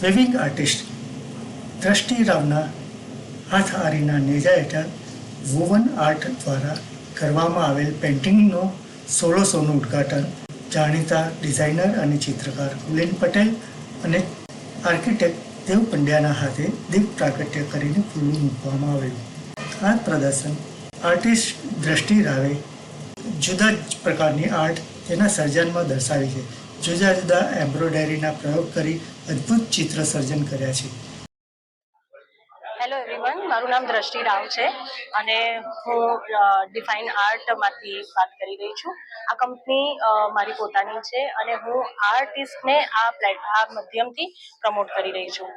Weaving artist દ્રષ્ટિ રાવના હાથઆરીના નેજા હેઠળ વુવન આર્ટ દ્વારા કરવામાં આવેલ પેઇન્ટિંગનો 1600નું ઉદ્ઘાટન જાણીતા ડિઝાઇનર અને ચિત્રકાર કુલિન પટેલ અને આર્કિટેક્ટ દેવ પંડ્યાના હાથે દીપ પ્રાગટ્ય કરીને ખુલ્લું મૂકવામાં આવેલું. આ પ્રદર્શન આર્ટિસ્ટ દ્રષ્ટિ રાવે જુદા જ પ્રકારની આર્ટ તેના સર્જનમાં દર્શાવી છે. જુદા જુદા એમ્બ્રોઇડરીના પ્રયોગ કરી અદ્ભુત ચિત્ર સર્જન કર્યા છે. હેલો એવરીવન, મારું નામ દ્રષ્ટિ રાવ છે અને હું ડિફાઇન આર્ટમાંથી વાત કરી રહી છું. આ કંપની મારી પોતાની છે અને હું આર્ટિસ્ટને આ માધ્યમથી પ્રમોટ કરી રહી છું.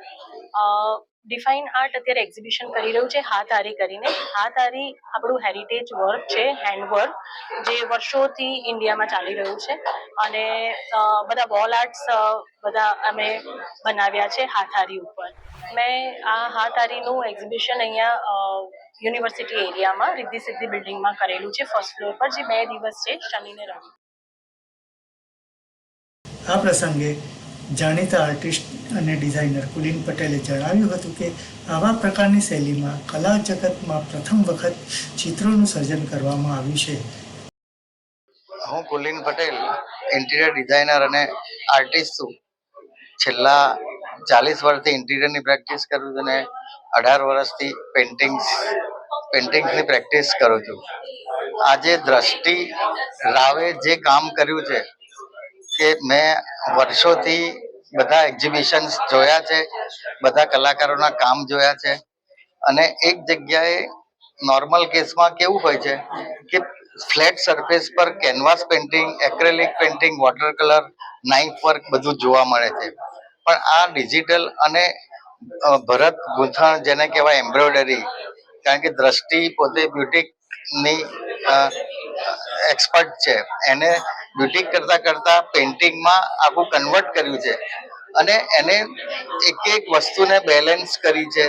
ડિફાઇન આર્ટ અત્યારે એક્ઝિબિશન કરી રહ્યું છે હાથઆરી કરીને. હાથઆરી આપણું હેરિટેજ વર્ક છે, હેન્ડવર્ક, જે વર્ષોથી ઇન્ડિયામાં ચાલી રહ્યું છે અને બધા વોલ આર્ટ્સ બધા અમે બનાવ્યા છે હાથઆરી ઉપર. મેં આ હાથઆરીનું એક્ઝિબિશન અહીંયા યુનિવર્સિટી એરિયામાં રિદ્ધિ સિદ્ધિ બિલ્ડિંગમાં કરેલું છે, ફર્સ્ટ ફ્લોર પર, જે 2 દિવસ છે, શનિ ને રવિ. આ પ્રસંગે જાણીતા આર્ટિસ્ટ અને ડિઝાઇનર કુલિન પટેલે જણાવ્યું હતું કે આવા પ્રકારની શૈલીમાં કલા જગતમાં પ્રથમ વખત ચિત્રોનું સર્જન કરવામાં આવ્યું છે. હું કુલિન પટેલ ઇન્ટિરિયર ડિઝાઇનર અને આર્ટિસ્ટ છું. છેલ્લા 40 વર્ષથી ઇન્ટિરિયરની પ્રેક્ટિસ કરું છું અને 18 વર્ષથી પેઇન્ટિંગ્સની પ્રેક્ટિસ કરું છું. આજે દ્રષ્ટિ રાવે જે કામ કર્યું છે કે મેં વર્ષોથી બધા એક્ઝિબિશન્સ જોયા છે, બધા કલાકારોના કામ જોયા છે અને એક જગ્યાએ નોર્મલ કેસમાં કેવું હોય છે કે ફ્લેટ સરફેસ પર canvas painting, acrylic painting, water colour, knife work બધું જોવા મળે છે. પણ આ ડિજિટલ અને ભરત ગૂંથણ, જેને કહેવાય એમ્બ્રોઇડરી, કારણ કે દ્રષ્ટિ પોતે બ્યુટિકની એક્સપર્ટ છે, એને બ્યુટિક કરતા કરતા પેઇન્ટિંગમાં આખું કન્વર્ટ કર્યું છે અને એને એક વસ્તુને બેલેન્સ કરી છે.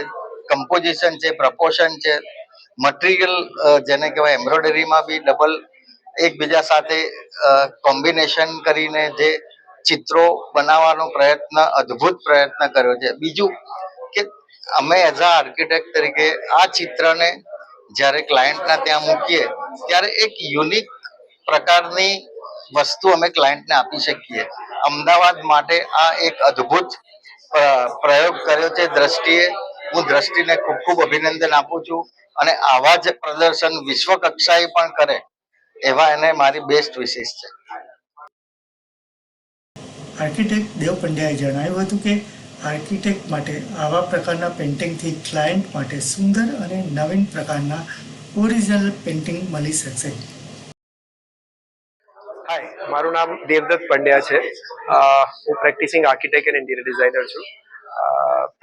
કમ્પોઝિશન છે, પ્રપોર્શન છે, મટીરિયલ જેને કહેવાય એમ્બ્રોઇડરીમાં બી ડબલ એકબીજા સાથે કોમ્બિનેશન કરીને જે ચિત્રો બનાવવાનો અદ્ભુત પ્રયત્ન કર્યો છે. બીજું કે અમે એઝ અ આર્કિટેક્ટ તરીકે આ ચિત્રને જ્યારે ક્લાયન્ટના ત્યાં મૂકીએ ત્યારે એક યુનિક પ્રકારની વસ્તુ અમે ક્લાયન્ટને આપી શકીએ. અમદાવાદ માટે આ એક અદ્ભુત પ્રયોગ કર્યો છે દ્રષ્ટિએ. હું દ્રષ્ટિને ખૂબ ખૂબ અભિનંદન આપું છું અને આવા જ પ્રદર્શન વિશ્વ કક્ષાએ પણ કરે એવા એને મારી બેસ્ટ વિશેષ છે. આર્કિટેક્ટ દેવ પંડ્યાએ જણાવ્યું હતું કે આર્કિટેક્ટ માટે આવા પ્રકારના પેઇન્ટિંગથી ક્લાયન્ટ માટે સુંદર અને નવીન પ્રકારના ઓરિજિનલ પેઇન્ટિંગ મળી શકશે. હાય, મારું નામ દેવદત્ત પંડ્યા છે. હું practising architect and interior designer છું.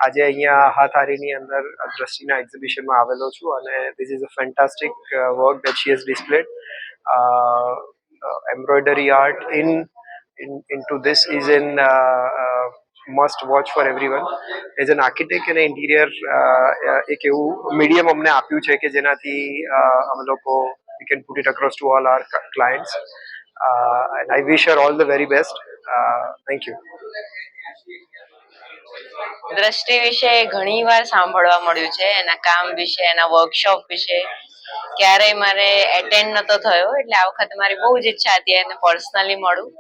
આજે અહીંયા હાથઆરીની અંદર દ્રષ્ટિના એક્ઝિબિશનમાં આવેલો છું અને this is a fantastic work that she has displayed. Embroidery art into this is in must watch for everyone. As an architect and interior એક એવું મીડિયમ અમને આપ્યું છે કે જેનાથી અમે લોકો we can put it across to all our clients. And I wish her all the very best. Thank you. દ્રષ્ટિ વિશે ઘણી વાર સાંભળવા મળ્યું છે, એના કામ વિશે, એના વર્કશોપ વિશે. ક્યારેય મારે એટેન્ડ નતો થયો, એટલે આ વખતે મારી બહુ જ ઈચ્છા હતી એને પર્સનલી મળું.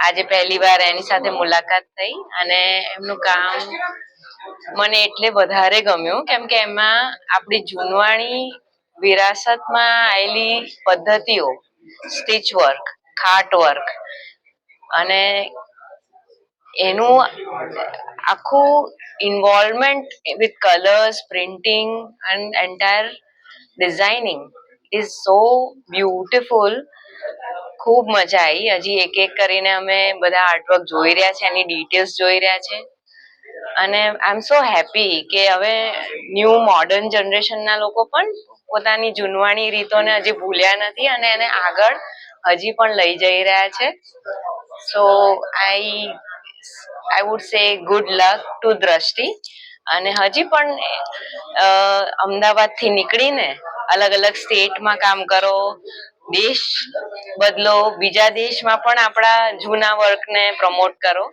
આજે પહેલી વાર એની સાથે મુલાકાત થઈ અને એમનું કામ મને એટલે વધારે ગમ્યું કેમ કે એમાં આપણી જૂનવાણી વિરાસતમાં આવેલી પદ્ધતિઓ, સ્ટીચ વર્ક, ખાટ વર્ક અને એનું આખું involvement with colours, printing and entire designing is so beautiful. ખૂબ મજા આવી. હજી એક એક કરીને અમે બધા આર્ટવર્ક જોઈ રહ્યા છે, એની ડિટેલ્સ જોઈ રહ્યા છે અને આઈ એમ સો હેપી કે હવે ન્યૂ મોડર્ન જનરેશનના લોકો પણ પોતાની જૂનવાણી રીતોને હજી ભૂલ્યા નથી અને એને આગળ હજી પણ લઈ જઈ રહ્યા છે. So I would say good luck to Drishti. અને હજી પણ અમદાવાદથી નીકળીને અલગ અલગ સ્ટેટમાં કામ કરો, દેશ બદલો, બીજા દેશમાં પણ આપણા જૂના વર્કને પ્રમોટ કરો.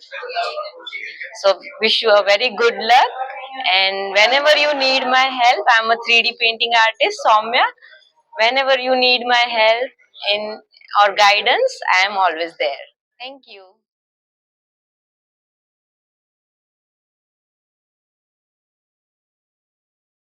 So wish you a very good luck, and whenever you need my help, I'm a 3D painting artist, Soumya. Whenever you need my help in or guidance, I am always there. Thank you.